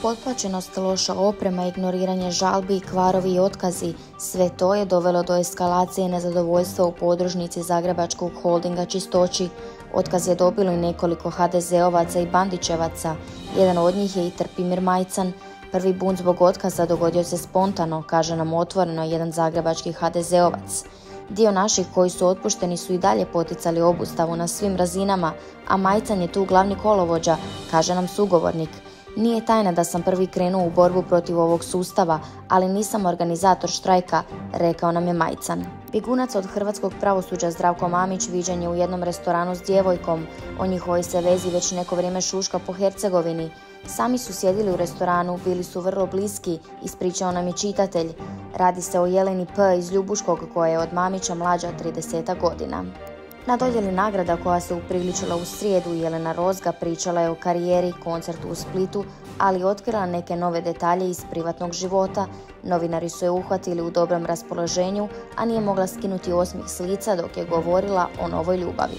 Potplaćenost, loša oprema, ignoriranje žalbi, kvarovi i otkazi, sve to je dovelo do eskalacije i nezadovoljstva u podružnici Zagrebačkog holdinga Čistoći. Otkaz je dobilo i nekoliko HDZ-ovaca i Bandićevaca. Jedan od njih je i Trpimir Majcan. Prvi bunt zbog otkaza dogodio se spontano, kaže nam otvoreno jedan zagrebački HDZ-ovac. Dio naših koji su otpušteni su i dalje poticali obustavu na svim razinama, a Majcan je tu glavni kolovođa, kaže nam sugovornik. Nije tajna da sam prvi krenuo u borbu protiv ovog sustava, ali nisam organizator štrajka, rekao nam je Majcan. Bjegunac od hrvatskog pravosuđa Zdravko Mamić viđen je u jednom restoranu s djevojkom. O njihovoj se vezi već neko vrijeme šuška po Hercegovini. Sami su sjedili u restoranu, bili su vrlo bliski, ispričao nam je čitatelj. Radi se o Jeleni P. iz Ljubuškog koja je od Mamića mlađa 30 godina. Na dodjeli nagrada koja se upriličila u srijedu, Jelena Rozga pričala je o karijeri, koncertu u Splitu, ali otkrila neke nove detalje iz privatnog života. Novinari su je uhvatili u dobrom raspoloženju, a nije mogla skinuti osmijeh s lica dok je govorila o novoj ljubavi.